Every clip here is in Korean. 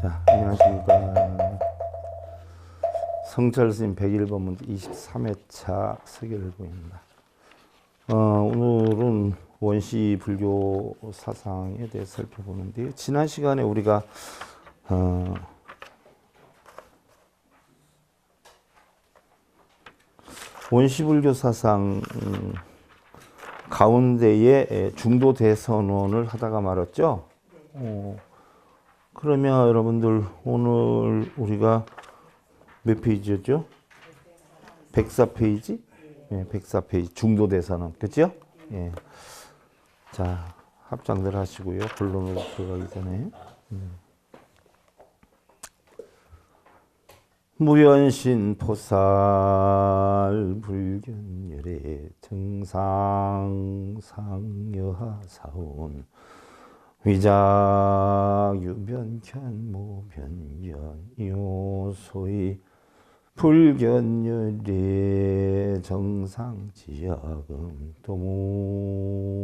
자, 안녕하십니까. 성철스님 101번 문제 23회차 서결보입니다. 오늘은 원시 불교 사상에 대해 살펴보는데요. 지난 시간에 우리가 원시 불교 사상 가운데에 중도 대선언을 하다가 말았죠. 그러면 여러분들 오늘 우리가 몇 페이지였죠? 104페이지? 예, 104페이지 중도 대선언. 그렇죠? 예. 자, 합장들 하시고요. 본론으로 들어가기 전에. 무변신 포살 불견열애 정상 상여하 사온 위작 유변견 모변견 요소의 불견열애 정상지약음 도무일절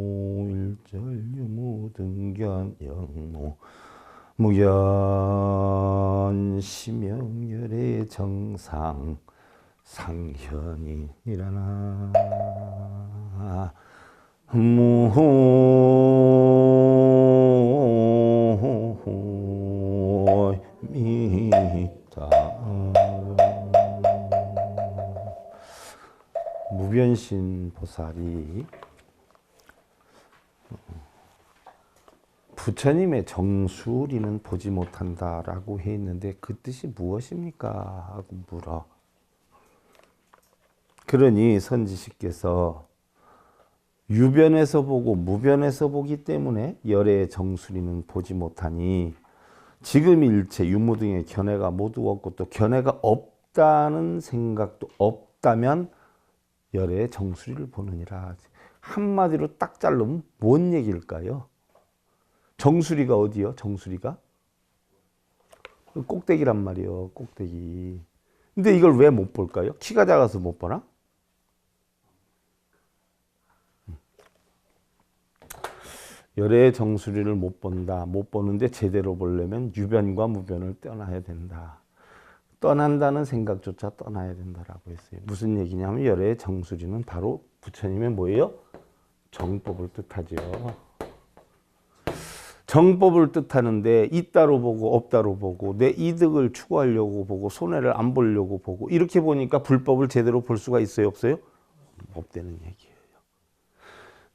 유무등견 영모 무견 심영열의 정상 상현이라나 무미다. 무변신 보살이 부처님의 정수리는 보지 못한다라고 해 있는데 그 뜻이 무엇입니까? 하고 물어. 그러니 선지식께서 유변에서 보고 무변에서 보기 때문에 열의 정수리는 보지 못하니 지금 일체 유무 등의 견해가 모두 없고 또 견해가 없다는 생각도 없다면 열의 정수리를 보느니라. 한마디로 딱 자르면 뭔 얘기일까요? 정수리가 어디요? 정수리가? 꼭대기란 말이요. 꼭대기. 근데 이걸 왜 못 볼까요? 키가 작아서 못 보나? 열의 정수리를 못 본다. 못 보는데 제대로 보려면 유변과 무변을 떠나야 된다. 떠난다는 생각조차 떠나야 된다라고 했어요. 무슨 얘기냐면 열의 정수리는 바로 부처님의 뭐예요? 정법을 뜻하죠. 정법을 뜻하는데 있다로 보고 없다로 보고 내 이득을 추구하려고 보고 손해를 안 보려고 보고 이렇게 보니까 불법을 제대로 볼 수가 있어요? 없어요? 없다는 얘기예요.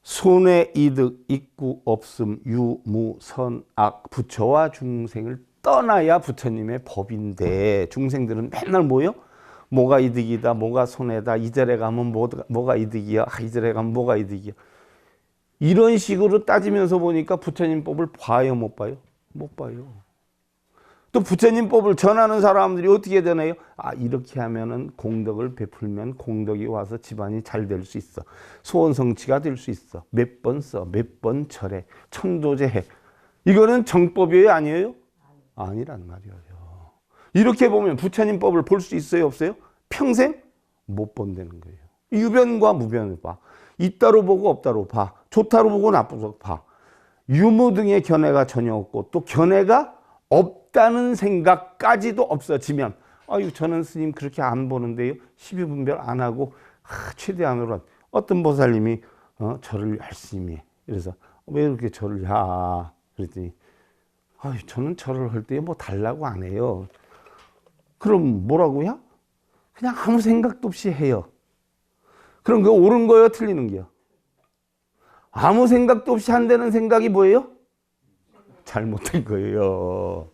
손해 이득 있고 없음 유무 선악 부처와 중생을 떠나야 부처님의 법인데 중생들은 맨날 뭐요? 뭐가 이득이다 뭐가 손해다 이 절에 가면 뭐가 이득이야 이 절에 가면 뭐가 이득이야 이런 식으로 따지면서 보니까 부처님 법을 봐요 못 봐요? 못 봐요. 또 부처님 법을 전하는 사람들이 어떻게 되나요? 아 이렇게 하면은 공덕을 베풀면 공덕이 와서 집안이 잘 될 수 있어. 소원성취가 될 수 있어. 몇 번 써, 몇 번 절해, 천도제 해. 이거는 정법이에요 아니에요? 아니란 말이에요. 이렇게 보면 부처님 법을 볼 수 있어요 없어요? 평생 못 본다는 거예요. 유변과 무변을 봐. 있다로 보고 없다로 봐. 좋다로 보고 나쁘다로 봐. 유무 등의 견해가 전혀 없고 또 견해가 없다는 생각까지도 없어지면 아유 저는 스님 그렇게 안 보는데요. 시비분별 안 하고 최대한으로 어떤 보살님이 절을 열심히 해. 그래서 왜 이렇게 절을 해? 그랬더니 아유 저는 절을 할 때 뭐 달라고 안 해요. 그럼 뭐라고요? 그냥 아무 생각도 없이 해요. 그럼 그거 옳은 거예요? 틀리는 거예요? 아무 생각도 없이 한다는 생각이 뭐예요? 잘못된 거예요.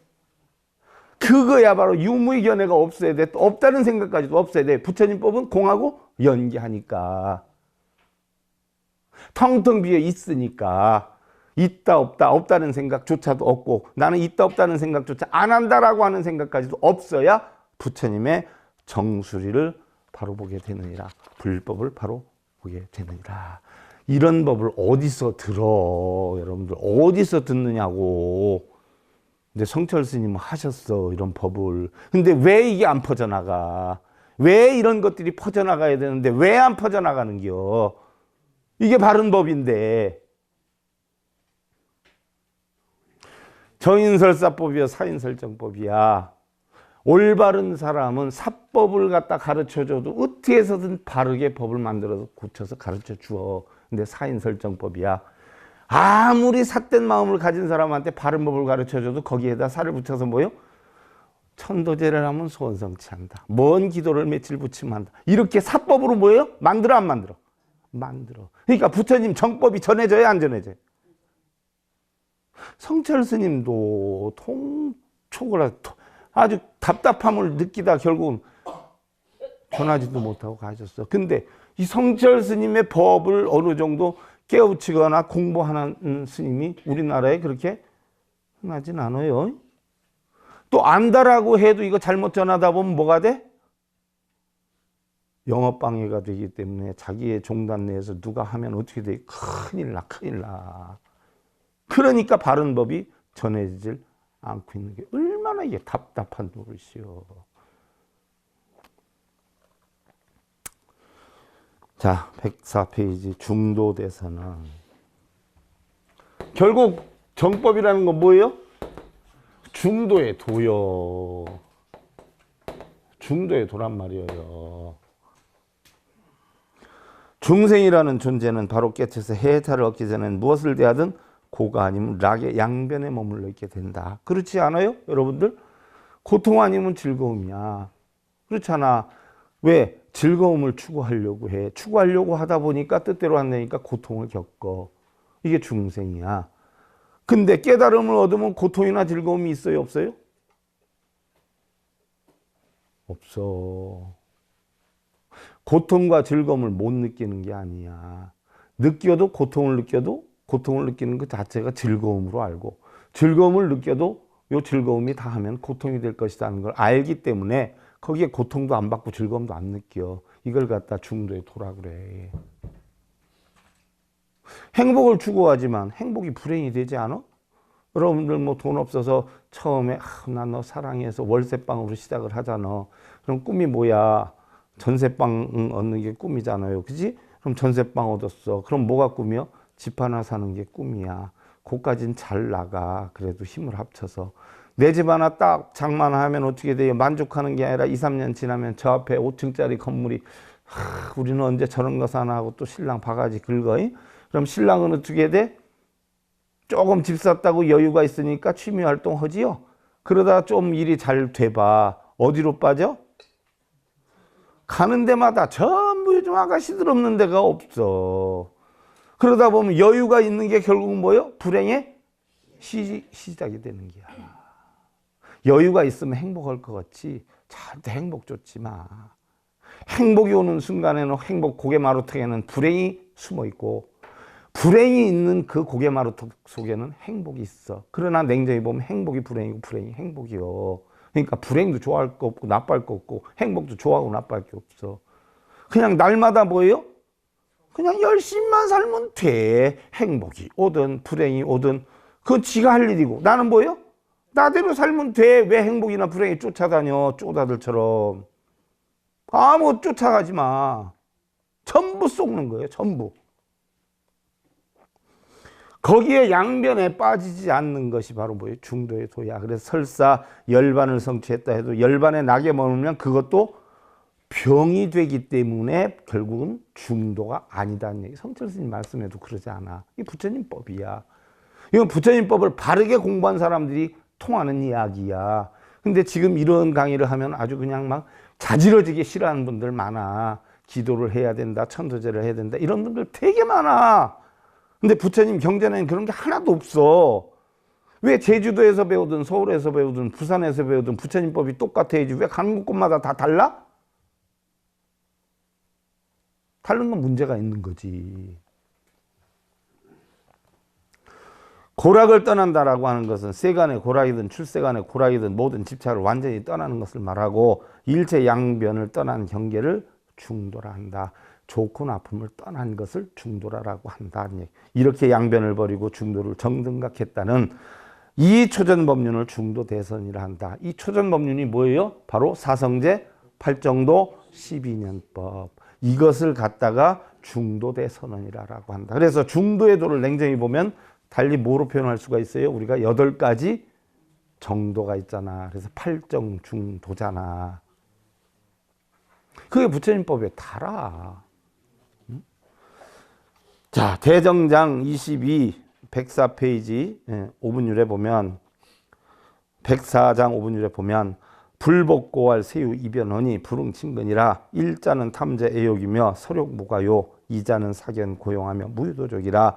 그거야 바로 유무의 견해가 없어야 돼. 또 없다는 생각까지도 없어야 돼. 부처님 법은 공하고 연계하니까. 텅텅 비어 있으니까 있다 없다 없다는 생각조차도 없고 나는 있다 없다는 생각조차 안 한다라고 하는 생각까지도 없어야 부처님의 정수리를 바로 보게 되느니라. 불법을 바로 보게 되느니라. 이런 법을 어디서 들어? 여러분들 어디서 듣느냐고. 근데 성철 스님은 하셨어 이런 법을. 근데 왜 이게 안 퍼져나가? 왜 이런 것들이 퍼져나가야 되는데 왜 안 퍼져나가는겨? 이게 바른 법인데. 정인설사법이야, 사인설정법이야. 올바른 사람은 사법을 갖다 가르쳐줘도 어떻게 해서든 바르게 법을 만들어서 고쳐서 가르쳐 주어. 근데 사인설정법이야. 아무리 삿된 마음을 가진 사람한테 바른 법을 가르쳐줘도 거기에다 살을 붙여서 뭐요? 천도제를 하면 소원성치 한다. 먼 기도를 며칠 붙이면 한다. 이렇게 사법으로 뭐예요? 만들어 안 만들어? 만들어. 그러니까 부처님 정법이 전해져야 안 전해져요? 성철 스님도 통촉을 아주 답답함을 느끼다 결국은 전하지도 못하고 가셨어. 근데 이 성철 스님의 법을 어느 정도 깨우치거나 공부하는 스님이 우리나라에 그렇게 흔하진 않아요. 또 안다라고 해도 이거 잘못 전하다 보면 뭐가 돼? 영업방해가 되기 때문에 자기의 종단 내에서 누가 하면 어떻게 돼? 큰일 나, 큰일 나. 그러니까 바른 법이 전해지질 않고 있는 게 얼마나 이게 답답한 노릇이요. 자, 104페이지 중도대선은 결국 정법이라는 건 뭐예요? 중도의 도요. 중도의 도란 말이에요. 중생이라는 존재는 바로 깨쳐서 해탈을 얻기 전에는 무엇을 대하든 고가 아니면 락의 양변에 머물러 있게 된다. 그렇지 않아요? 여러분들? 고통 아니면 즐거움이야. 그렇잖아. 왜? 즐거움을 추구하려고 해. 추구하려고 하다 보니까 뜻대로 안 되니까 고통을 겪어. 이게 중생이야. 근데 깨달음을 얻으면 고통이나 즐거움이 있어요? 없어요? 없어. 고통과 즐거움을 못 느끼는 게 아니야. 느껴도 고통을 느껴도 고통을 느끼는 것 자체가 즐거움으로 알고 즐거움을 느껴도 이 즐거움이 다 하면 고통이 될 것이라는 걸 알기 때문에 거기에 고통도 안 받고 즐거움도 안 느껴. 이걸 갖다 중도에 도라 그래. 행복을 추구하지만 행복이 불행이 되지 않아? 여러분들 뭐 돈 없어서 처음에 난 너 사랑해서 월세방으로 시작을 하잖아. 그럼 꿈이 뭐야? 전세방 얻는 게 꿈이잖아요. 그지? 그럼 전세방 얻었어. 그럼 뭐가 꿈이야? 집 하나 사는 게 꿈이야. 그까진 잘 나가. 그래도 힘을 합쳐서. 내 집 하나 딱 장만하면 어떻게 돼요? 만족하는 게 아니라 2, 3년 지나면 저 앞에 5층짜리 건물이 우리는 언제 저런 거 사나 하고 또 신랑 바가지 긁어. 그럼 신랑은 어떻게 돼? 조금 집 샀다고 여유가 있으니까 취미 활동 하지요. 그러다 좀 일이 잘 돼봐. 어디로 빠져? 가는 데마다 전부 요즘 아가씨들 없는 데가 없어. 그러다 보면 여유가 있는 게 결국은 뭐예요? 불행의 시작이 되는 거야. 여유가 있으면 행복할 것 같지 절대 행복 좋지 마. 행복이 오는 순간에는 행복 고개마루턱에는 불행이 숨어 있고 불행이 있는 그 고개마루턱 속에는 행복이 있어. 그러나 냉정히 보면 행복이 불행이고 불행이 행복이요. 그러니까 불행도 좋아할 거 없고 나빠할 거 없고 행복도 좋아하고 나빠할 게 없어. 그냥 날마다 뭐예요? 그냥 열심히만 살면 돼. 행복이 오든 불행이 오든 그건 지가 할 일이고 나는 뭐예요? 나대로 살면 돼. 왜 행복이나 불행이 쫓아다녀 쪼다들처럼. 아무 쫓아가지 마. 전부 속는 거예요. 전부. 거기에 양변에 빠지지 않는 것이 바로 뭐예요? 중도의 도야. 그래서 설사 열반을 성취했다 해도 열반에 낙에 머물면 그것도 병이 되기 때문에 결국은 중도가 아니다는 얘기. 성철 스님 말씀에도 그러지 않아. 이 부처님 법이야. 이건 부처님 법을 바르게 공부한 사람들이 통하는 이야기야. 근데 지금 이런 강의를 하면 아주 그냥 막 자지러지게 싫어하는 분들 많아. 기도를 해야 된다. 천도제를 해야 된다. 이런 분들 되게 많아. 근데 부처님 경전에는 그런 게 하나도 없어. 왜 제주도에서 배우든 서울에서 배우든 부산에서 배우든 부처님 법이 똑같아야지 왜 가는 곳마다 다 달라? 다른 건 문제가 있는 거지. 고락을 떠난다라고 하는 것은 세간의 고락이든 출세간의 고락이든 모든 집착을 완전히 떠나는 것을 말하고 일체 양변을 떠난 경계를 중도라 한다. 좋고 나쁨을 떠난 것을 중도라라고 한다. 이렇게 양변을 버리고 중도를 정등각했다는 이 초전법륜을 중도대선이라 한다. 이 초전법륜이 뭐예요? 바로 사성제 8정도 12년법. 이것을 갖다가 중도대선언이라고 한다. 그래서 중도의 도를 냉정히 보면 달리 뭐로 표현할 수가 있어요? 우리가 8가지 정도가 있잖아. 그래서 팔정중도잖아. 그게 부처님 법에 달아. 응? 자, 대정장 22 104페이지 5분율에 보면 104장 5분율에 보면 불복고할 세유 이변허니 불응친근이라 일자는 탐제 애욕이며 서욕무가요 이자는 사견 고용하며 무유도족이라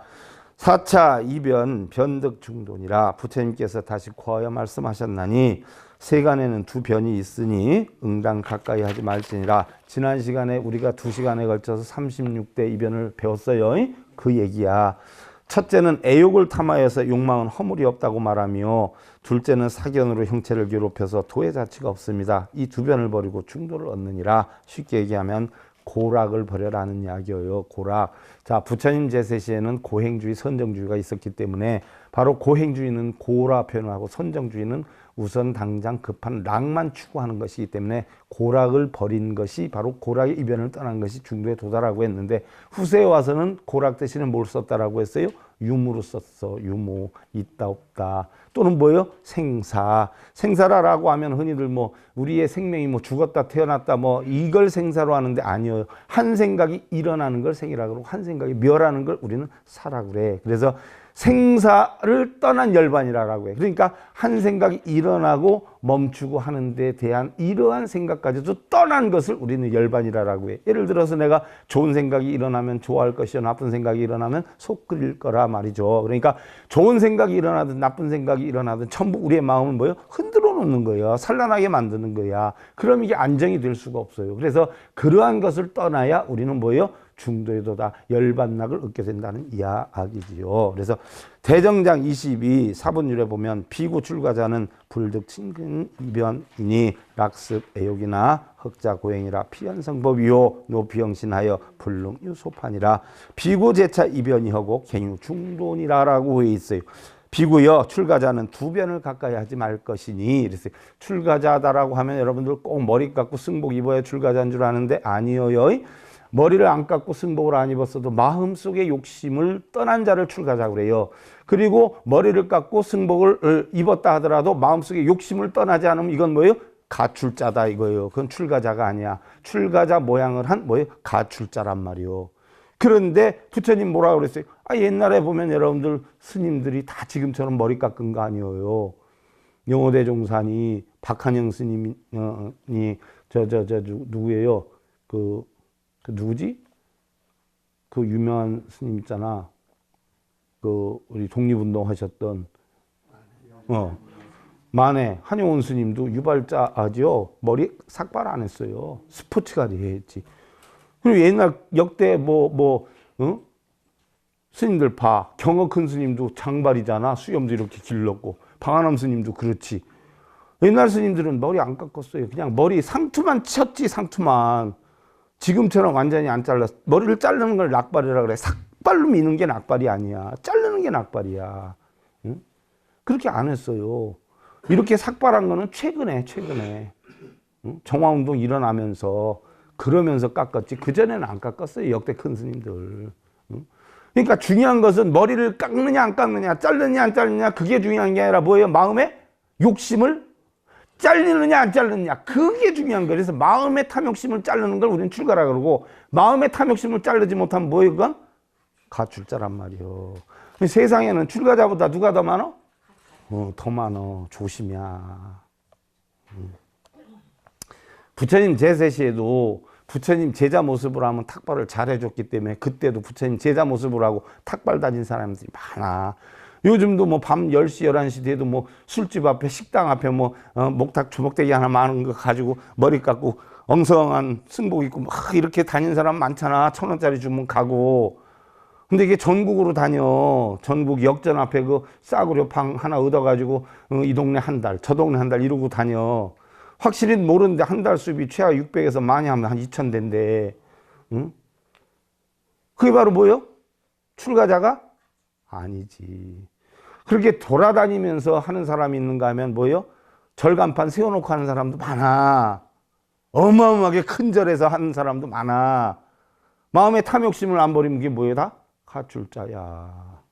4차 이변 변득 중돈이라 부처님께서 다시 고하여 말씀하셨나니 세간에는 두 변이 있으니 응당 가까이 하지 말지니라. 지난 시간에 우리가 2시간에 걸쳐서 36대 이변을 배웠어요. 그 얘기야. 첫째는 애욕을 탐하여서 욕망은 허물이 없다고 말하며 둘째는 사견으로 형체를 괴롭혀서 도의 자치가 없습니다. 이 두 변을 버리고 중도를 얻느니라. 쉽게 얘기하면 고락을 버려라는 이야기예요. 고락. 자, 부처님 제세 시에는 고행주의, 선정주의가 있었기 때문에 바로 고행주의는 고라 표현하고 선정주의는 우선 당장 급한 락만 추구하는 것이기 때문에 고락을 버린 것이 바로 고락의 이변을 떠난 것이 중도에 도달하고 했는데 후세에 와서는 고락 대신에 뭘 썼다라고 했어요? 유무로 썼어. 유무. 있다 없다. 또는 뭐예요? 생사. 생사라고 하면 흔히들 뭐 우리의 생명이 뭐 죽었다 태어났다 뭐 이걸 생사로 하는데 아니에요. 한 생각이 일어나는 걸 생이라고 그러고 한 생각이 멸하는 걸 우리는 사라고 그래. 그래서 생사를 떠난 열반이라고 해. 그러니까 한 생각이 일어나고 멈추고 하는 데 대한 이러한 생각까지도 떠난 것을 우리는 열반이라고 해. 예를 들어서 내가 좋은 생각이 일어나면 좋아할 것이요 나쁜 생각이 일어나면 속 끓일 거라 말이죠. 그러니까 좋은 생각이 일어나든 나쁜 생각이 일어나든 전부 우리의 마음을 뭐예요? 흔들어 놓는 거예요. 산란하게 만드는 거야. 그럼 이게 안정이 될 수가 없어요. 그래서 그러한 것을 떠나야 우리는 뭐예요? 중도에도 다 열반락을 얻게 된다는 이야기지요. 그래서 대정장 22 사분율에 보면 비구 출가자는 불득 친근 이변이니 락습 애욕이나 흑자 고행이라 피연성법이요 노비영신하여 불능유소판이라 비구 제차 이변이하고 갱유 중돈이라고 해 있어요. 비구여 출가자는 두 변을 가까이 하지 말 것이니 이랬어요. 출가자다라고 하면 여러분들 꼭 머리 깎고 승복 입어야 출가자인 줄 아는데 아니에요. 머리를 안 깎고 승복을 안 입었어도 마음속의 욕심을 떠난 자를 출가자고 그래요. 그리고 머리를 깎고 승복을 입었다 하더라도 마음속의 욕심을 떠나지 않으면 이건 뭐예요? 가출자다 이거예요. 그건 출가자가 아니야. 출가자 모양을 한 뭐예요? 가출자란 말이요. 그런데 부처님 뭐라고 그랬어요? 옛날에 보면 여러분들 스님들이 다 지금처럼 머리 깎은 거 아니에요. 영호대종산이 박한영 스님이 누구예요? 그 누구지? 그 유명한 스님 있잖아. 그 우리 독립운동 하셨던 만해 한용운 스님도 유발자죠. 머리 삭발 안 했어요. 스포츠가리 했지. 그리고 옛날 역대 스님들 봐. 경어 큰 스님도 장발이잖아. 수염도 이렇게 길렀고. 방한엄 스님도 그렇지. 옛날 스님들은 머리 안 깎았어요. 그냥 머리 상투만 쳤지 상투만. 지금처럼 완전히 안 잘랐어. 머리를 자르는 걸 낙발이라 그래. 삭발로 미는 게 낙발이 아니야. 자르는 게 낙발이야. 응? 그렇게 안 했어요. 이렇게 삭발한 거는 최근에 응? 정화운동 일어나면서 그러면서 깎았지. 그전에는 안 깎았어요. 역대 큰 스님들. 응? 그러니까 중요한 것은 머리를 깎느냐 안 깎느냐 자르느냐 안 자르느냐 그게 중요한 게 아니라 뭐예요? 마음의 욕심을 잘리느냐 안 자르느냐 그게 중요한 거예요. 그래서 마음의 탐욕심을 자르는 걸 우리는 출가라 그러고 마음의 탐욕심을 자르지 못하면 뭐예요? 그건 가출자란 말이요. 세상에는 출가자보다 누가 더 많어? 더 많어. 조심이야. 부처님 제세 시에도 부처님 제자 모습으로 하면 탁발을 잘해줬기 때문에 그때도 부처님 제자 모습으로 하고 탁발 다진 사람들이 많아. 요즘도 뭐 밤 10시, 11시 돼도 뭐 술집 앞에, 식당 앞에 목탁 주먹대기 하나 많은 거 가지고 머리 깎고 엉성한 승복 입고 막 이렇게 다니는 사람 많잖아. 1,000원짜리 주면 가고. 근데 이게 전국으로 다녀. 전국 역전 앞에 그 싸구려 방 하나 얻어가지고 이 동네 한 달, 저 동네 한 달 이러고 다녀. 확실히 모르는데 한 달 수입이 최하 600에서 많이 하면 한 2,000대인데. 응? 그게 바로 뭐예요? 출가자가? 아니지. 그렇게 돌아다니면서 하는 사람이 있는가 하면 뭐예요? 절간판 세워놓고 하는 사람도 많아. 어마어마하게 큰 절에서 하는 사람도 많아. 마음의 탐욕심을 안 버리면 그게 뭐예요? 다 가출자야.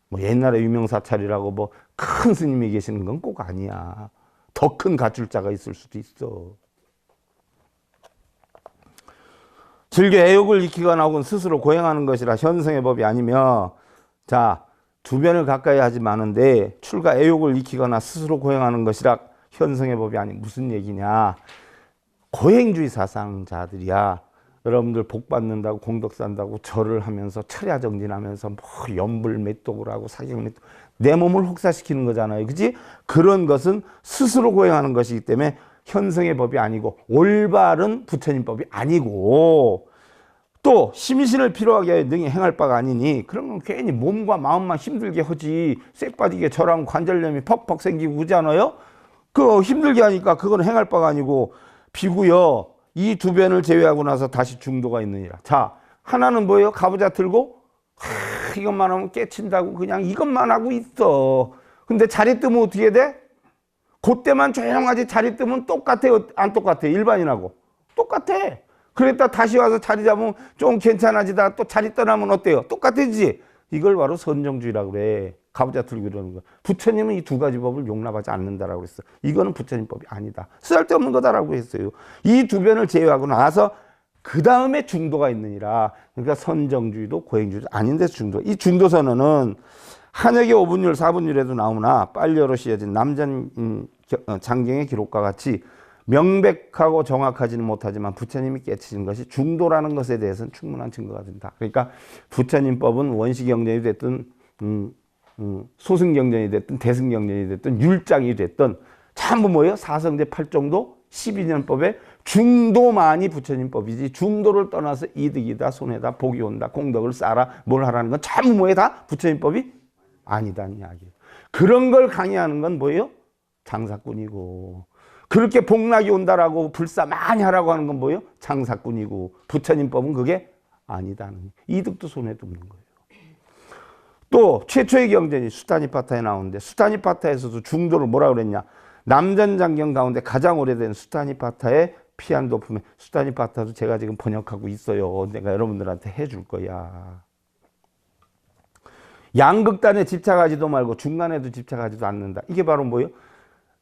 뭐 옛날에 유명사찰이라고 뭐 큰 스님이 계시는 건 꼭 아니야. 더 큰 가출자가 있을 수도 있어. 즐겨 애욕을 익히거나 혹은 스스로 고행하는 것이라 현성의 법이 아니며, 자, 두변을 가까이 하지 마는데 출가 애욕을 익히거나 스스로 고행하는 것이라 현성의 법이 아니. 무슨 얘기냐? 고행주의 사상자들이야. 여러분들 복 받는다고 공덕 산다고 절을 하면서 철야 정진하면서 뭐 연불 매독을 하고 사경 매독, 내 몸을 혹사시키는 거잖아요. 그지? 그런 것은 스스로 고행하는 것이기 때문에 현성의 법이 아니고 올바른 부처님 법이 아니고, 또 심신을 피로하게 하여 능히 행할 바가 아니니 그런 건 괜히 몸과 마음만 힘들게 하지. 쌔 빠지게 절하면 관절염이 퍽퍽 생기고 그러지 않아요? 그거 힘들게 하니까 그건 행할 바가 아니고. 비구여, 이 두 변을 제외하고 나서 다시 중도가 있느니라. 자, 하나는 뭐예요? 가부좌 들고 이것만 하면 깨친다고 그냥 이것만 하고 있어. 근데 자리 뜨면 어떻게 돼? 그때만 조용하지. 자리 뜨면 똑같아요? 안 똑같아? 일반인하고 똑같아. 그랬다 다시 와서 자리 잡으면 좀 괜찮아지다가 또 자리 떠나면 어때요? 똑같아지지. 이걸 바로 선정주의라고 그래. 가부좌 들고 이러는 거. 부처님은 이 두 가지 법을 용납하지 않는다라고 했어. 이거는 부처님 법이 아니다. 쓸데없는 거다라고 했어요. 이 두 변을 제외하고 나서 그 다음에 중도가 있느니라. 그러니까 선정주의도 고행주의도 아닌 데서 중도. 이 중도 선언은 한역의 5분율, 4분율에도 나오나 빨려로 씌어진 남전 장경의 기록과 같이 명백하고 정확하지는 못하지만 부처님이 깨치신 것이 중도라는 것에 대해서는 충분한 증거가 된다. 그러니까 부처님 법은 원시경전이 됐든 소승경전이 됐든 대승경전이 됐든 율장이 됐든 전부 뭐예요? 사성제 8정도 12년법에 중도만이 부처님 법이지, 중도를 떠나서 이득이다, 손해다, 복이 온다, 공덕을 쌓아라, 뭘 하라는 건 전부 뭐예요? 다 부처님 법이 아니다는 이야기예요. 그런 걸 강의하는 건 뭐예요? 장사꾼이고, 그렇게 복락이 온다라고 불사 많이 하라고 하는 건 뭐예요? 장사꾼이고, 부처님 법은 그게 아니다는, 이득도 손해도 없는 거예요. 또 최초의 경전이 수타니파타에 나오는데, 수타니파타에서도 중도를 뭐라 그랬냐? 남전장경 가운데 가장 오래된 수타니파타의 피안도품에, 수타니파타도 제가 지금 번역하고 있어요. 내가 여러분들한테 해줄 거야. 양극단에 집착하지도 말고 중간에도 집착하지도 않는다. 이게 바로 뭐예요?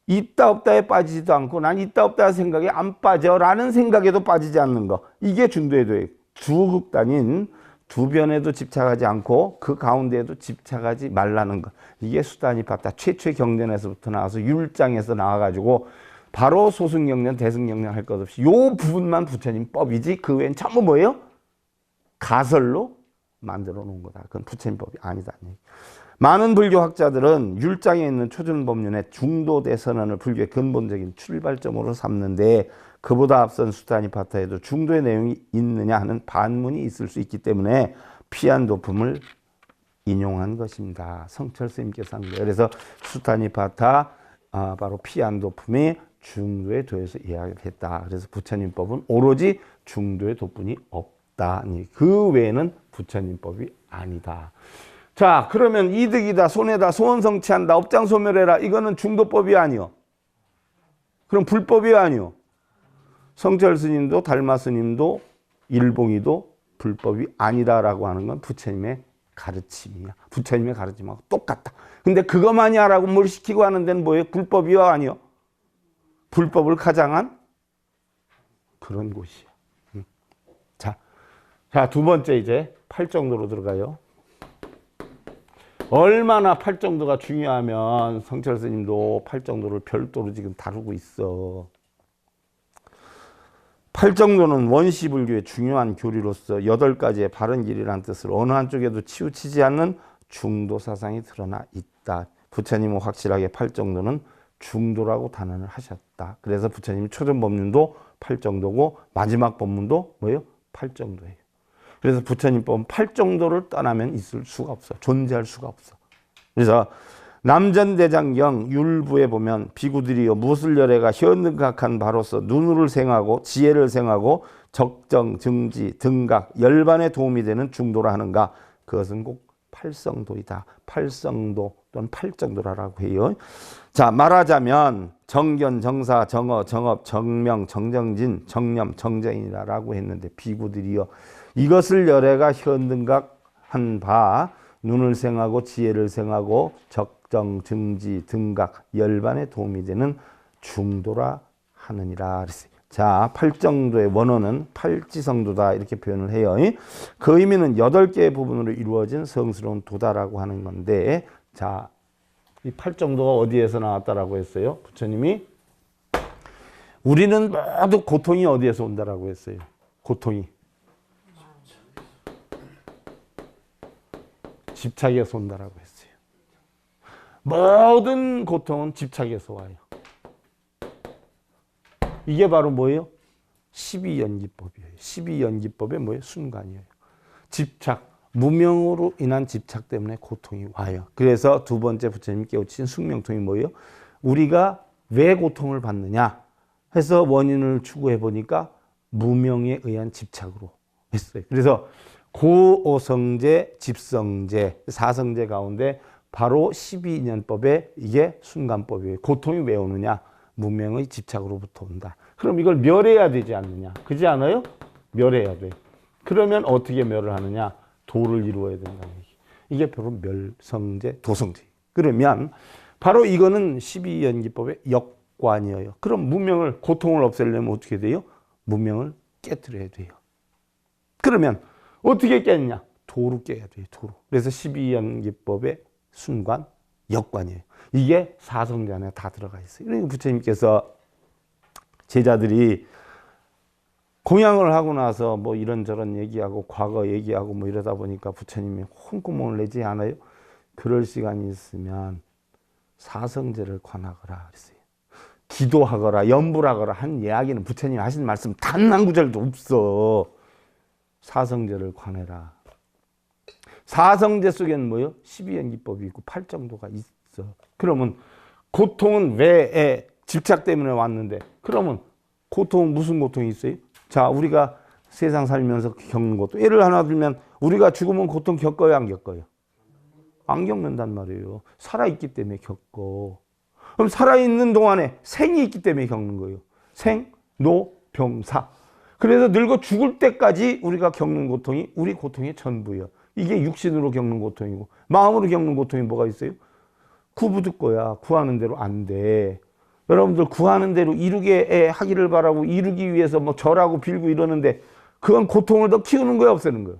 있다 없다에 빠지지도 않고 난 있다 없다 생각에 안 빠져라는 생각에도 빠지지 않는 거. 이게 중도의 도예요. 두 극단인 두 변에도 집착하지 않고 그 가운데에도 집착하지 말라는 것. 이게 수타니파타 최초의 경전에서부터 나와서 율장에서 나와가지고 바로 소승경전, 대승경전 할 것 없이 요 부분만 부처님 법이지 그 외엔 전부 뭐예요? 가설로 만들어 놓은 거다. 그건 부처님 법이 아니다. 많은 불교 학자들은 율장에 있는 초전법륜의 중도대선언을 불교의 근본적인 출발점으로 삼는데, 그보다 앞선 수타니파타에도 중도의 내용이 있느냐 하는 반문이 있을 수 있기 때문에 피안도품을 인용한 것입니다. 성철 스님께서 한 거예요. 그래서 수타니파타 바로 피안도품이 중도에 도해서 이야기했다. 그래서 부처님 법은 오로지 중도의 도뿐이 없다. 그 외에는 부처님 법이 아니다. 자, 그러면 이득이다, 손해다, 소원성취한다, 업장소멸해라, 이거는 중도법이 아니요. 그럼 불법이 아니요. 성철 스님도 달마 스님도 일봉이도 불법이 아니다라고 하는 건 부처님의 가르침이야. 부처님의 가르침하고 똑같다. 근데 그것만이 하라고 뭘 시키고 하는 데는 뭐예요? 불법이요, 아니요? 불법을 가장한 그런 곳이야. 자, 두 번째 이제 팔정도로 들어가요. 얼마나 팔정도가 중요하면 성철 스님도 팔정도를 별도로 지금 다루고 있어. 팔정도는 원시불교의 중요한 교리로서 8가지의 바른 길이라는 뜻으로 어느 한쪽에도 치우치지 않는 중도 사상이 드러나 있다. 부처님은 확실하게 팔정도는 중도라고 단언을 하셨다. 그래서 부처님이 초전법문도 팔정도고 마지막 법문도 뭐예요? 팔정도예요. 그래서 부처님 법은 팔정도를 떠나면 있을 수가 없어. 존재할 수가 없어. 그래서 남전대장경 율부에 보면 비구들이여 무엇을 열애가 현등각한 바로서 눈을 생하고 지혜를 생하고 적정, 증지, 등각, 열반에 도움이 되는 중도라 하는가? 그것은 꼭 팔성도이다. 팔성도 또는 팔정도라고 해요. 자, 말하자면 정견, 정사, 정어, 정업, 정명, 정정진, 정념, 정정이라고 했는데 비구들이여 이것을 열애가 현등각한 바 눈을 생하고 지혜를 생하고 적정, 증지, 등각, 열반에 도움이 되는 중도라 하느니라 그랬어요. 자, 팔정도의 원어는 팔지성도다 이렇게 표현을 해요. 그 의미는 8개의 부분으로 이루어진 성스러운 도다라고 하는 건데, 자, 이 팔정도가 어디에서 나왔다라고 했어요? 부처님이 우리는 모두 고통이 어디에서 온다라고 했어요? 고통이 집착에서 온다라고 했어요. 모든 고통은 집착에서 와요. 이게 바로 뭐예요? 12연기법이에요. 12연기법의 뭐예요? 순간이에요. 집착, 무명으로 인한 집착 때문에 고통이 와요. 그래서 두 번째 부처님이 깨우친 숙명통이 뭐예요? 우리가 왜 고통을 받느냐 해서 원인을 추구해 보니까 무명에 의한 집착으로 했어요. 그래서 고오성제, 집성제, 사성제 가운데 바로 12년법에 이게 순간법이에요. 고통이 왜 오느냐? 무명의 집착으로부터 온다. 그럼 이걸 멸해야 되지 않느냐? 그렇지 않아요? 멸해야 돼. 그러면 어떻게 멸을 하느냐? 도를 이루어야 된다는 얘기. 이게 바로 멸성제, 도성제. 그러면 바로 이거는 12연기법의 역관이에요. 그럼 무명을, 고통을 없애려면 어떻게 돼요? 무명을 깨뜨려야 돼요. 그러면 어떻게 깼냐? 도로 깨야 돼요. 도로. 그래서 12연기법의 순관, 역관이에요. 이게 사성제 안에 다 들어가 있어요. 그러니까 부처님께서 제자들이 공양을 하고 나서 뭐 이런저런 얘기하고 과거 얘기하고 뭐 이러다 보니까 부처님이 혼구멍을 내지 않아요? 그럴 시간이 있으면 사성제를 관하거라 그랬어요. 기도하거라, 염불하거라 한 이야기는 부처님이 하신 말씀 단 한 구절도 없어. 사성제를 관해라. 사성제 속에는 뭐요? 12연기법이 있고 팔정도가 있어. 그러면 고통은 왜 집착 때문에 왔는데, 그러면 고통은 무슨 고통이 있어요? 자, 우리가 세상 살면서 겪는 것도, 예를 하나 들면 우리가 죽으면 고통 겪어요, 안 겪어요? 안 겪는단 말이에요. 살아있기 때문에 겪어. 그럼 살아있는 동안에 생이 있기 때문에 겪는 거예요. 생, 노, 병, 사. 그래서 늙어 죽을 때까지 우리가 겪는 고통이 우리 고통의 전부예요. 이게 육신으로 겪는 고통이고, 마음으로 겪는 고통이 뭐가 있어요? 구부득거야. 구하는 대로 안 돼. 여러분들 구하는 대로 이루게 하기를 바라고 이루기 위해서 뭐 절하고 빌고 이러는데 그건 고통을 더 키우는 거야, 없애는 거야?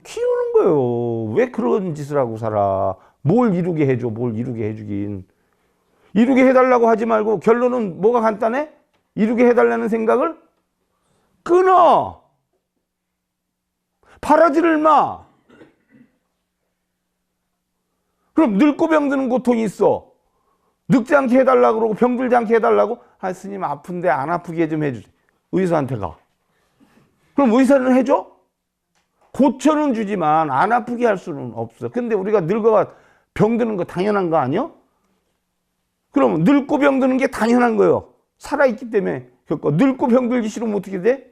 키우는 거예요. 왜 그런 짓을 하고 살아? 뭘 이루게 해줘? 뭘 이루게 해주긴. 이루게 해달라고 하지 말고 결론은 뭐가 간단해? 이루게 해달라는 생각을 끊어. 바라지를 마. 그럼 늙고 병드는 고통이 있어. 늙지 않게 해달라고 그러고 병들지 않게 해달라고? 아, 스님 아픈데 안 아프게 좀 해주세요. 의사한테 가. 그럼 의사는 해줘? 고쳐는 주지만 안 아프게 할 수는 없어. 근데 우리가 늙어가 병드는 거 당연한 거 아니야? 그러면 늙고 병드는 게 당연한 거예요. 살아있기 때문에 겪어. 늙고 병들기 싫으면 어떻게 돼?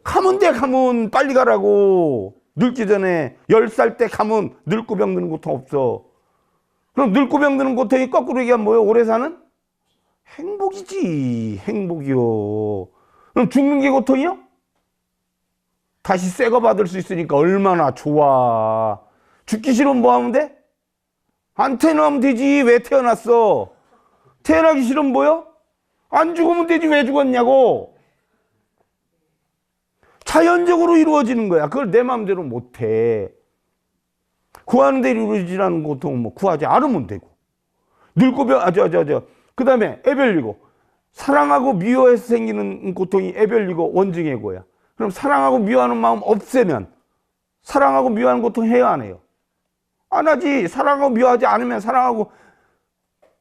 가면 돼, 가면. 빨리 가라고. 늙기 전에 10살 때 가면 늙고 병드는 고통 없어. 그럼 늙고 병드는 고통이 거꾸로 얘기하면 뭐예요? 오래 사는? 행복이지. 행복이요. 그럼 죽는 게 고통이요? 다시 새 거 받을 수 있으니까 얼마나 좋아. 죽기 싫으면 뭐 하면 돼? 안 태어나면 되지. 왜 태어났어? 태어나기 싫으면 뭐요? 안 죽으면 되지. 왜 죽었냐고. 자연적으로 이루어지는 거야. 그걸 내 마음대로 못해. 구하는 대로 이루어지지 않는 고통은 뭐 구하지 않으면 되고. 늙고 그 다음에 애별리고. 사랑하고 미워해서 생기는 고통이 애별리고 원증애고야. 그럼 사랑하고 미워하는 마음 없애면 사랑하고 미워하는 고통 해요, 안 해요? 안 하지. 사랑하고 미워하지 않으면 사랑하고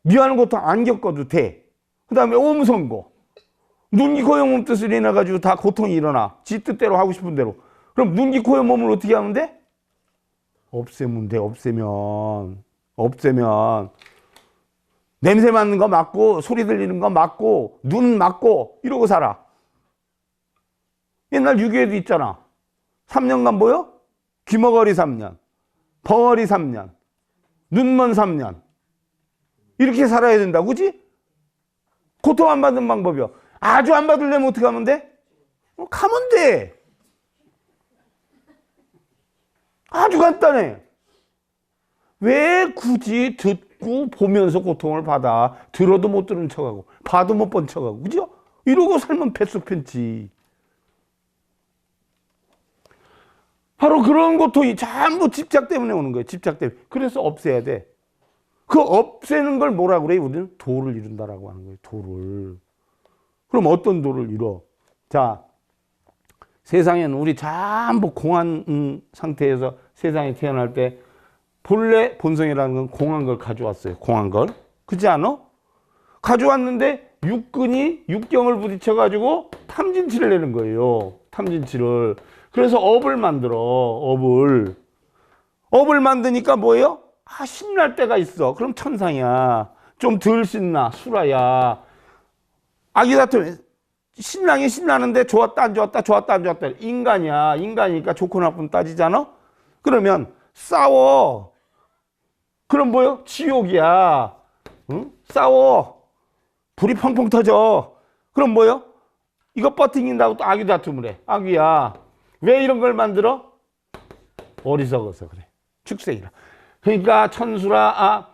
미워하는 고통 안 겪어도 돼. 그 다음에 오무선고. 눈기 코의 몸 뜻을 인해가지고 다 고통이 일어나. 지 뜻대로 하고 싶은 대로. 그럼 눈기 코의 몸을 어떻게 하면 돼? 없애면 돼. 없애면. 냄새 맡는 거 맡고 소리 들리는 거 맡고 눈 맡고 이러고 살아. 옛날 유교에도 있잖아. 3년간 뭐요? 귀머거리 3년, 벙어리 3년, 눈먼 3년. 이렇게 살아야 된다. 그지? 고통 안 받는 방법이요. 아주 안 받으려면 어떻게 하면 돼? 가면 돼. 아주 간단해. 왜 굳이 듣고 보면서 고통을 받아? 들어도 못 들은 척하고 봐도 못 본 척하고, 그죠? 이러고 살면 뱃속 편지. 바로 그런 고통이 전부 집착 때문에 오는 거예요. 집착 때문에. 그래서 없애야 돼. 그 없애는 걸 뭐라 그래요? 우리는 도를 이룬다라고 하는 거예요. 도를. 그럼 어떤 도를 이뤄? 자, 세상에는 우리 전부 공한 상태에서 세상에 태어날 때 본래 본성이라는 건 공한 걸 가져왔어요. 공한 걸. 그렇지 않아? 가져왔는데 육근이 육경을 부딪혀가지고 탐진치를 내는 거예요. 탐진치를. 그래서 업을 만들어. 업을 만드니까 뭐예요? 아, 신날 때가 있어. 그럼 천상이야. 좀 덜 신나. 수라야. 아기 다툼. 신랑이 신나는데 좋았다 안 좋았다 좋았다 안 좋았다. 인간이야. 인간이니까 좋고 나쁨 따지잖아. 그러면 싸워. 그럼 뭐요? 지옥이야. 응? 싸워. 불이 펑펑 터져. 그럼 뭐요? 이거 버팅긴다고 또 아기 다툼을 해. 아기야. 왜 이런 걸 만들어? 어리석어서 그래. 축생이라. 그러니까 천수라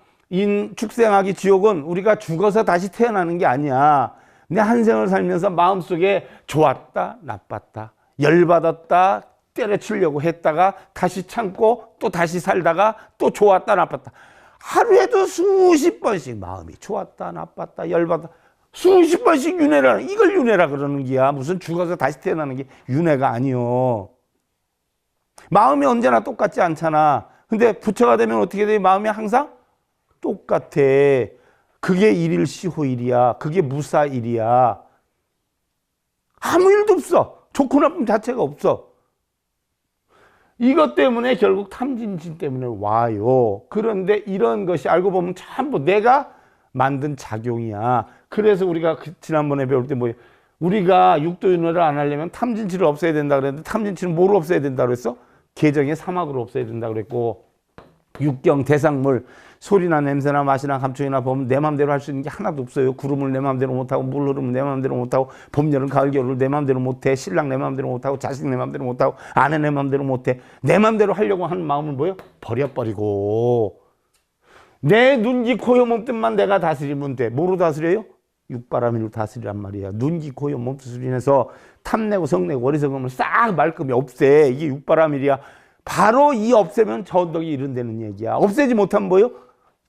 축생하기 지옥은 우리가 죽어서 다시 태어나는 게 아니야. 내 한 생을 살면서 마음속에 좋았다 나빴다 열받았다 때려치려고 했다가 다시 참고 또 다시 살다가 또 좋았다 나빴다. 하루에도 수십 번씩 마음이 좋았다 나빴다 열받았다 수십 번씩 윤회라. 이걸 윤회라 그러는 게야. 무슨 죽어서 다시 태어나는 게 윤회가 아니요. 마음이 언제나 똑같지 않잖아. 근데 부처가 되면 어떻게 돼? 마음이 항상 똑같아. 그게 일일시호일이야. 그게 무사일이야. 아무 일도 없어. 좋고 나쁨 자체가 없어. 이것 때문에 결국 탐진진 때문에 와요. 그런데 이런 것이 알고 보면 전부 내가 만든 작용이야. 그래서 우리가 지난번에 배울 때 뭐예요? 우리가 육도윤회를 안 하려면 탐진치를 없애야 된다 그랬는데 탐진치는 뭐로 없애야 된다 그랬어? 계정의 사막으로 없애야 된다 그랬고, 육경 대상물 소리나 냄새나 맛이나 감촉이나 보면 내 마음대로 할 수 있는 게 하나도 없어요. 구름을 내 마음대로 못하고 물 흐르면 내 마음대로 못하고 봄, 여름, 가을, 겨울을 내 마음대로 못해. 신랑 내 마음대로 못하고 자식 내 마음대로 못하고 아내 내 마음대로 못해. 내 마음대로 하려고 하는 마음은 뭐예요? 버려버리고 내 눈, 귀, 코, 혀, 몸뜻만 내가 다스리면 돼. 뭐로 다스려요? 육바라밀로 다스리란 말이야. 눈, 귀, 코, 혀, 몸뜻을 인해서 탐내고 성내고 어리석음을 싹 말끔히 없애. 이게 육바라밀이야. 바로 이 없애면 저 언덕이 이른다는 얘기야. 없애지 못하면 뭐예요?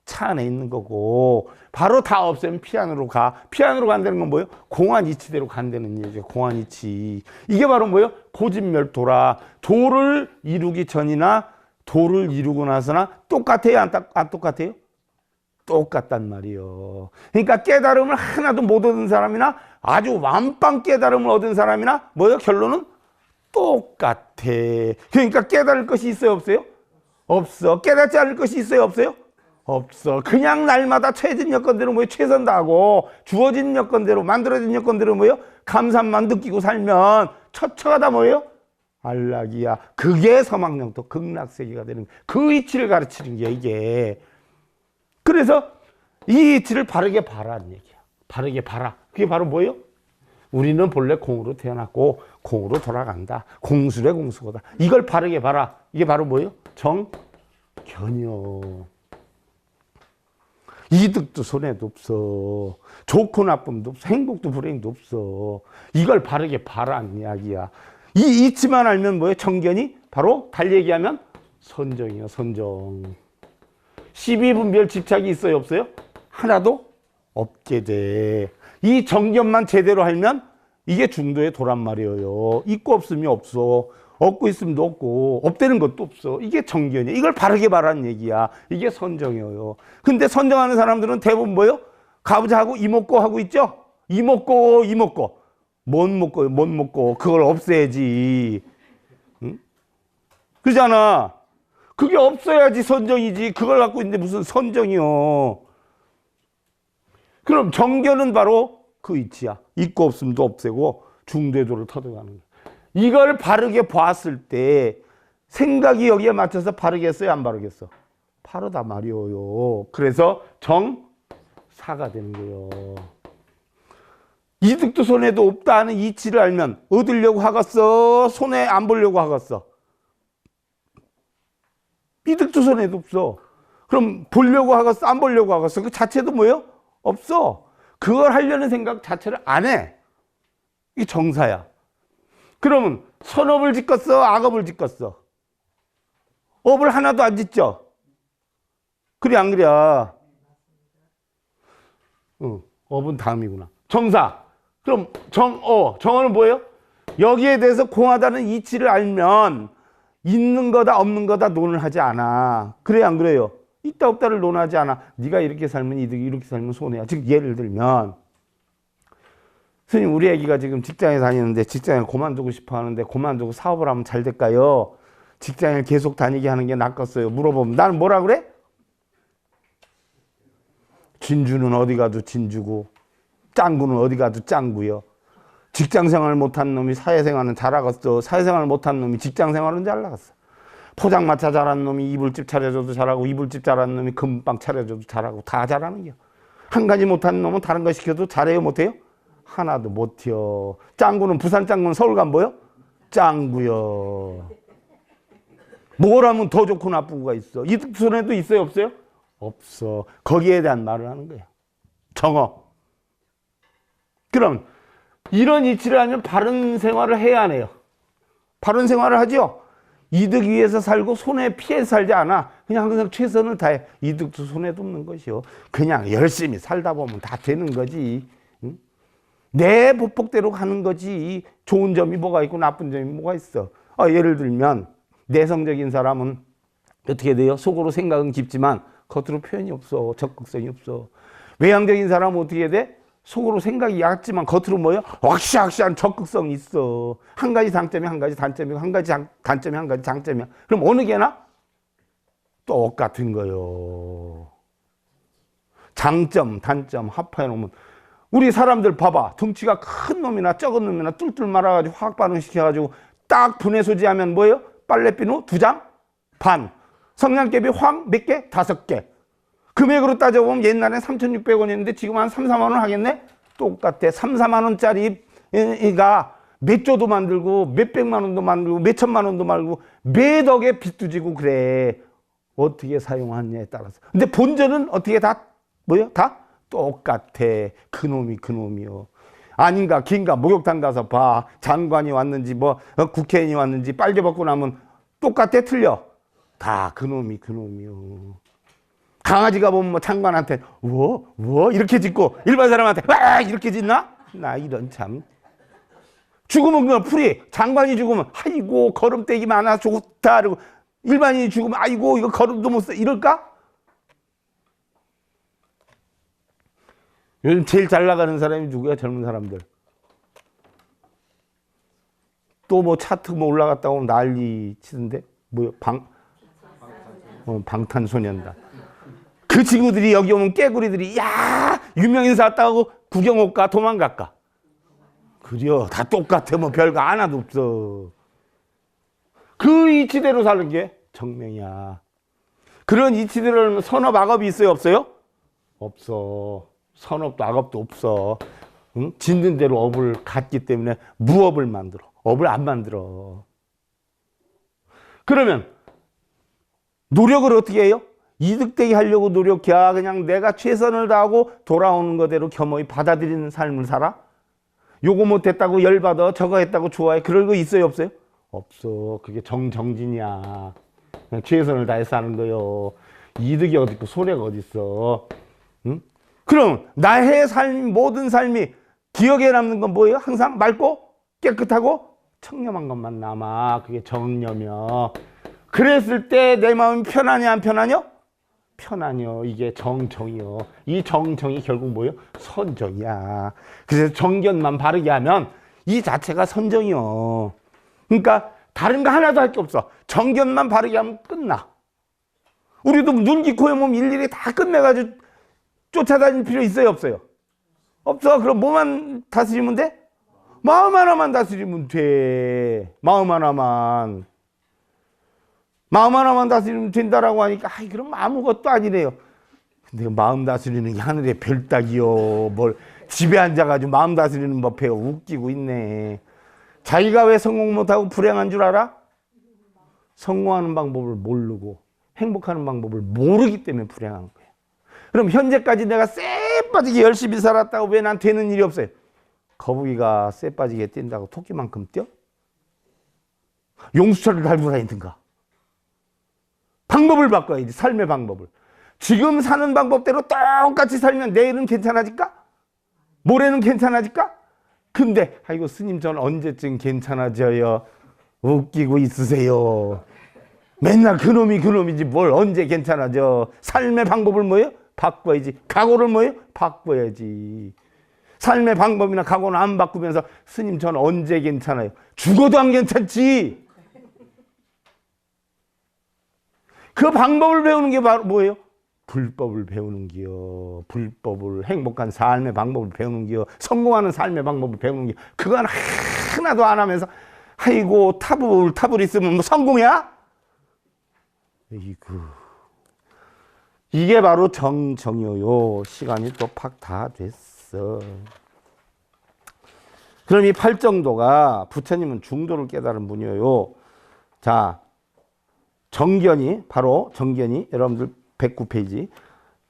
차 안에 있는 거고. 바로 다 없애면 피안으로 가. 피안으로 간다는 건 뭐예요? 공안이치대로 간다는 얘기죠. 공안이치. 이게 바로 뭐예요? 고진멸도라. 도를 이루기 전이나 도를 이루고 나서나 똑같아요? 안 똑같아요? 똑같단 말이에요. 그러니까 깨달음을 하나도 못 얻은 사람이나 아주 완빵 깨달음을 얻은 사람이나 뭐예요? 결론은 똑같아. 그러니까 깨달을 것이 있어요? 없어요? 없어. 깨닫지 않을 것이 있어요? 없어요? 없어. 그냥 날마다 처해진 여건대로 뭐예요? 최선 다하고 주어진 여건대로 만들어진 여건대로 뭐예요? 감사만 느끼고 살면 처처가 다 뭐예요? 안락이야. 그게 서망영토 극락세계가 되는 그 이치를 가르치는 게 이게. 그래서 이 이치를 바르게 봐라는 얘기야. 바르게 봐라. 그게 바로 뭐예요? 우리는 본래 공으로 태어났고 공으로 돌아간다. 공술의 공수거다. 이걸 바르게 봐라. 이게 바로 뭐예요? 정견이요. 이득도 손해도 없어. 좋고 나쁨도 없어. 행복도 불행도 없어. 이걸 바르게 봐라는 이야기야. 이 이치만 알면 뭐예요? 정견이 바로 달 얘기하면 선정이요. 선정. 12분별 집착이 있어요? 없어요? 하나도 없게 돼. 이 정견만 제대로 알면 이게 중도의 도란 말이에요. 있고 없으면 없어. 없고 있으면 없고 없다는 것도 없어. 이게 정견이야. 이걸 바르게 봐라는 얘기야. 이게 선정이에요. 근데 선정하는 사람들은 대부분 뭐예요? 가부좌 하고 이목고 하고 있죠? 이목고 이목고. 못 먹고요. 못 먹고. 그걸 없애야지. 응? 그러잖아. 그게 없어야지 선정이지. 그걸 갖고 있는데 무슨 선정이요. 그럼 정견은 바로 그 이치야. 있고 없음도 없애고 중대도를 터득하는 거야. 이걸 바르게 봤을 때 생각이 여기에 맞춰서 바르겠어요? 안 바르겠어? 바르다 말이에요. 그래서 정사가 되는 거예요. 이득도 손해도 없다 하는 이치를 알면 얻으려고 하겠어? 손해 안 보려고 하겠어? 이득도 손해도 없어. 그럼 보려고 하겠어? 안 보려고 하겠어? 그 자체도 뭐예요? 없어. 그걸 하려는 생각 자체를 안 해. 이게 정사야. 그러면 선업을 짓겠어? 악업을 짓겠어? 업을 하나도 안 짓죠? 그래 안 그래? 업은 다음이구나. 정사. 그럼 정어는 뭐예요? 여기에 대해서 공하다는 이치를 알면 있는 거다 없는 거다 논을 하지 않아. 그래 안 그래요? 있다 없다를 논하지 않아. 네가 이렇게 살면 이득이, 이렇게 살면 손해야. 즉 예를 들면 스님, 우리 애기가 지금 직장에 다니는데 직장을 그만두고 싶어 하는데 그만두고 사업을 하면 잘 될까요? 직장을 계속 다니게 하는 게 낫겠어요? 물어보면 나는 뭐라 그래? 진주는 어디 가도 진주고 짱구는 어디 가도 짱구요. 직장생활 못한 놈이 사회생활은 잘하겠어. 사회생활 못한 놈이 직장생활은 잘 나갔어. 포장마차 잘한 놈이 이불집 차려줘도 잘하고 이불집 잘한 놈이 금방 차려줘도 잘하고 다 잘하는 겨. 한 가지 못한 놈은 다른 거 시켜도 잘해요 못해요? 하나도 못해요. 짱구는 부산 짱구는 서울 간 뭐요? 짱구요. 뭘 하면 더 좋고 나쁘고가 있어. 이득 손해도 있어요 없어요? 없어. 거기에 대한 말을 하는 거야. 정어. 그럼 이런 이치를 하면 바른 생활을 해야 하네요. 바른 생활을 하죠. 이득 위해서 살고 손해 피해 살지 않아. 그냥 항상 최선을 다해. 이득도 손해도 없는 것이요. 그냥 열심히 살다 보면 다 되는 거지. 응? 내 보폭대로 가는 거지. 좋은 점이 뭐가 있고 나쁜 점이 뭐가 있어. 예를 들면 내성적인 사람은 어떻게 돼요? 속으로 생각은 깊지만 겉으로 표현이 없어. 적극성이 없어. 외향적인 사람은 어떻게 돼? 속으로 생각이 얕지만 겉으로 뭐예요? 확실한 적극성이 있어. 한 가지 장점이 한 가지 단점이고 한 가지 단점이 한 가지 장점이야. 그럼 어느 게나? 똑같은 거요. 장점, 단점 합해 놓으면 우리 사람들 봐봐. 덩치가 큰 놈이나 적은 놈이나 뚫뚫 말아가지고 화학 반응시켜가지고 딱 분해 소지하면 뭐예요? 빨래비누 2장 반. 성냥개비 황 몇 개? 5개. 금액으로 따져보면 옛날엔 3,600원이었는데 지금 한 3, 4만 원 하겠네? 똑같아. 3, 4만 원짜리가 몇 조도 만들고 몇 백만 원도 만들고 몇 천만 원도 만들고 몇 억의 빚도 지고 그래. 어떻게 사용하느냐에 따라서. 근데 본전은 어떻게 다 뭐요? 다 똑같아. 그놈이 그놈이요. 아닌가 긴가 목욕탕 가서 봐. 장관이 왔는지 뭐 국회의원이 왔는지 빨개 벗고 나면 똑같아 틀려? 다 그놈이 그놈이요. 강아지가 보면 뭐 장관한테 우와 이렇게 짖고 일반 사람한테 와 이렇게 짖나? 나 이런 참. 죽으면 그냥 풀이. 장관이 죽으면 아이고 거름떼기 많아 좋다. 그리고 일반인이 죽으면 아이고 이거 거름도 못 써. 이럴까? 요즘 제일 잘 나가는 사람이 누구야? 젊은 사람들. 또 뭐 차트 뭐 올라갔다고 하면 난리 치던데. 뭐요? 방탄소년단. 그 친구들이 여기 오면 깨구리들이 야 유명인사 왔다고 구경 올까 도망갈까? 그려 다 똑같아. 뭐 별거 하나도 없어. 그 이치대로 사는 게 정명이야. 그런 이치대로 선업 악업이 있어요 없어요? 없어. 선업도 악업도 없어. 응? 짓는 대로 업을 갖기 때문에 무업을 만들어. 업을 안 만들어. 그러면 노력을 어떻게 해요? 이득되게 하려고 노력해야 그냥 내가 최선을 다하고 돌아오는 거대로 겸허히 받아들이는 삶을 살아? 요거 못했다고 열받아, 저거 했다고 좋아해. 그럴 거 있어요 없어요? 없어. 그게 정진이야. 그냥 최선을 다해 사는 거요. 이득이 어디 있고 손해가 어디 있어. 응? 그럼 나의 삶, 모든 삶이 기억에 남는 건 뭐예요? 항상 맑고 깨끗하고 청렴한 것만 남아. 그게 정념이요. 그랬을 때 내 마음이 편하냐 안 편하냐? 편하냐. 이게 정정이요. 이 정정이 결국 뭐예요? 선정이야. 그래서 정견만 바르게 하면 이 자체가 선정이요. 그러니까 다른 거 하나도 할 게 없어. 정견만 바르게 하면 끝나. 우리도 눈, 귀, 코에 몸 일일이 다 끝내가지고 쫓아다닐 필요 있어요 없어요? 없어. 그럼 뭐만 다스리면 돼? 마음 하나만 다스리면 돼. 마음 하나만. 마음 하나만 다스리면 된다라고 하니까 그럼 아무것도 아니래요. 근데 마음 다스리는 게 하늘의 별 따기요. 뭘 집에 앉아가지고 마음 다스리는 법에 웃기고 있네. 자기가 왜 성공 못하고 불행한 줄 알아? 성공하는 방법을 모르고 행복하는 방법을 모르기 때문에 불행한 거예요. 그럼 현재까지 내가 쎄 빠지게 열심히 살았다고 왜 난 되는 일이 없어요? 거북이가 쎄 빠지게 뛴다고 토끼만큼 뛰어? 용수철을 달고 다니든가. 방법을 바꿔야지, 삶의 방법을. 지금 사는 방법대로 똑같이 살면 내일은 괜찮아질까? 모레는 괜찮아질까? 근데 아이고 스님 전 언제쯤 괜찮아져요? 웃기고 있으세요. 맨날 그놈이지 뭘 언제 괜찮아져. 삶의 방법을 뭐예요? 바꿔야지. 각오를 뭐예요? 바꿔야지. 삶의 방법이나 각오는 안 바꾸면서 스님 전 언제 괜찮아요? 죽어도 안 괜찮지. 그 방법을 배우는 게 바로 뭐예요? 불법을 배우는 기요. 불법을, 행복한 삶의 방법을 배우는 기요. 성공하는 삶의 방법을 배우는 기요. 그건 하나도 안 하면서 아이고 타불 있으면 뭐 성공이야? 이게 바로 정이요. 시간이 또 팍 다 됐어. 그럼 이 팔정도가 부처님은 중도를 깨달은 분이에요. 자, 정견이 바로 정견이 여러분들 109페이지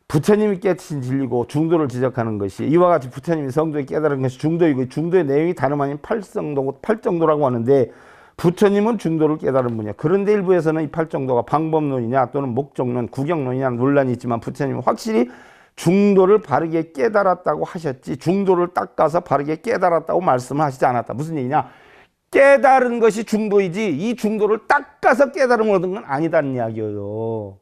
부처님이 깨친 진리고 중도를 지적하는 것이 이와 같이 부처님이 성도에 깨달은 것이 중도이고 중도의 내용이 다름 아닌 팔정도라고 하는데 부처님은 중도를 깨달은 분이야. 그런데 일부에서는 이 팔정도가 방법론이냐 또는 목적론, 구경론이냐 논란이 있지만 부처님은 확실히 중도를 바르게 깨달았다고 하셨지 중도를 닦아서 바르게 깨달았다고 말씀을 하시지 않았다. 무슨 얘기냐? 깨달은 것이 중도이지 이 중도를 닦아서 깨달음을 얻은 건 아니다는 이야기예요.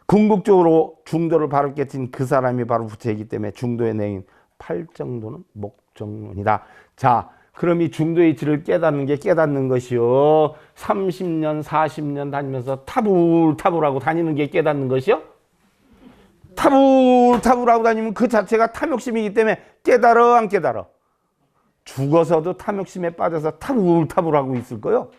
궁극적으로 중도를 바로 깨친 그 사람이 바로 부처이기 때문에 중도의 내용인 팔정도는 목적론이다. 자, 그럼 이 중도의 이치를 깨닫는 게 깨닫는 것이요. 30년, 40년 다니면서 타불하고 다니는 게 깨닫는 것이요. 타불하고 다니면 그 자체가 탐욕심이기 때문에 깨달아 안 깨달아? 죽어서도 탐욕심에 빠져서 타불하고 있을 거요.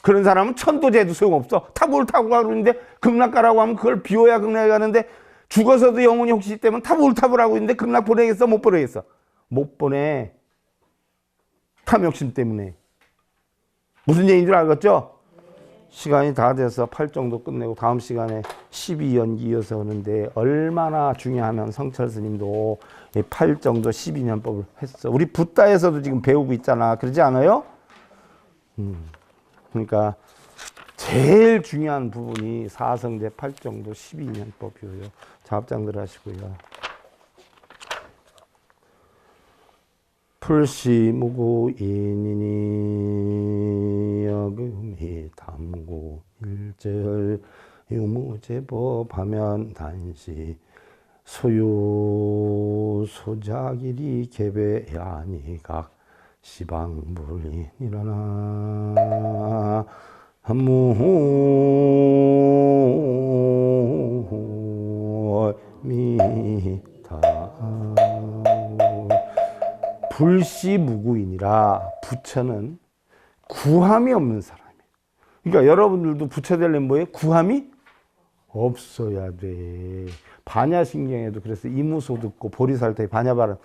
그런 사람은 천도제도 소용없어. 타불하고 있는데 극락가라고 하면 그걸 비워야 극락에 가는데 죽어서도 영혼이 혹시 때문에 타불하고 있는데 극락 보내겠어? 못 보내겠어? 못 보내. 탐욕심 때문에. 무슨 얘기인 줄 알겠죠? 시간이 다 돼서 8정도 끝내고 다음 시간에 12연기 이어서 오는데 얼마나 중요하면 성철 스님도 8정도 12년법을 했어. 우리 붓다에서도 지금 배우고 있잖아. 그러지 않아요? 그러니까 제일 중요한 부분이 사성제 8정도 12년법이에요. 작업장들 하시고요. 풀시무구인이니 여금이 담고 일절 유무제법하면 단시 소유 소작일이 개배야니각 시방불이니라나 무미타 불시무구인이라 부처는 구함이 없는 사람이에요. 그러니까 여러분들도 부처 되려면 뭐예요? 구함이 없어야 돼. 반야신경에도 그래서 이무소 듣고 보리살타의 반야발은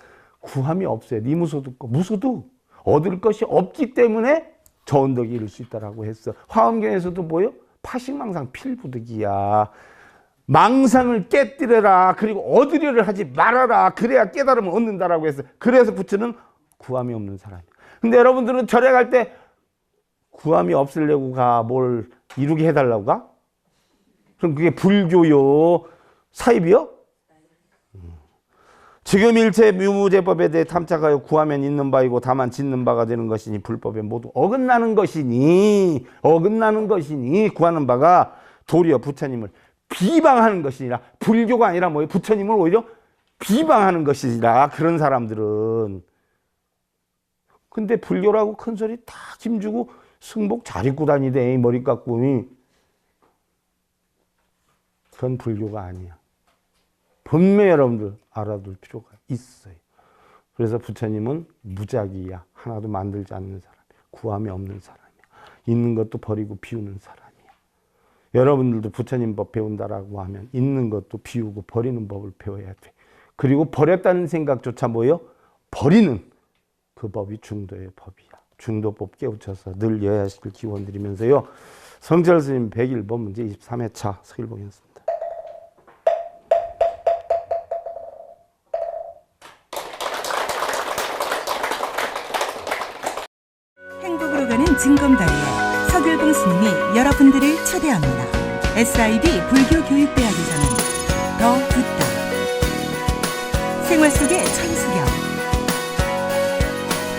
구함이 없어야 돼. 이무소 듣고 무소도 얻을 것이 없기 때문에 저 언덕에 이를 수 있다라고 했어. 화엄경에서도 뭐예요? 파식망상 필부득이야. 망상을 깨뜨려라. 그리고 얻으려를 하지 말아라. 그래야 깨달음을 얻는다라고 했어. 그래서 부처는 구함이 없는 사람이야. 근데 여러분들은 절에 갈 때 구함이 없으려고 가. 뭘 이루게 해달라고 가? 그럼 그게 불교요? 사입이요? 지금 일체 묘무제법에 대해 탐착하여 구하면 있는 바이고 다만 짓는 바가 되는 것이니 불법에 모두 어긋나는 것이니 구하는 바가 도리어 부처님을 비방하는 것이니라. 불교가 아니라 뭐예요? 부처님을 오히려 비방하는 것이라. 그런 사람들은. 근데 불교라고 큰 소리 다 힘주고 승복 잘 입고 다니대. 머리 깎고. 그건 불교가 아니야. 분명히 여러분들 알아둘 필요가 있어요. 그래서 부처님은 무작위야. 하나도 만들지 않는 사람이야. 구함이 없는 사람이야. 있는 것도 버리고 비우는 사람이야. 여러분들도 부처님 법 배운다라고 하면 있는 것도 비우고 버리는 법을 배워야 돼. 그리고 버렸다는 생각조차 뭐예요? 버리는 그 법이 중도의 법이야. 중도법 깨우쳐서 늘 여야시킬 기원 드리면서요. 성철 스님 101번 문제 23회차 서일봉이었습니다. 행복으로 가는 징검다리에 서길봉 스님이 여러분들을 초대합니다. SIB 불교교육대학에서는 더 듣다, 생활 속의 천수경,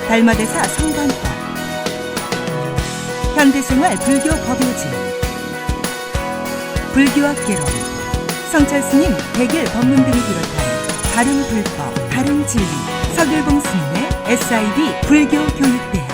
달마대사 성관법, 현대생활 불교 법요지, 불교학개론, 성철스님 100일 법문 등을 비롯한 바른 불법, 바른 진리, 서길봉 스님의 SIB 불교교육대학.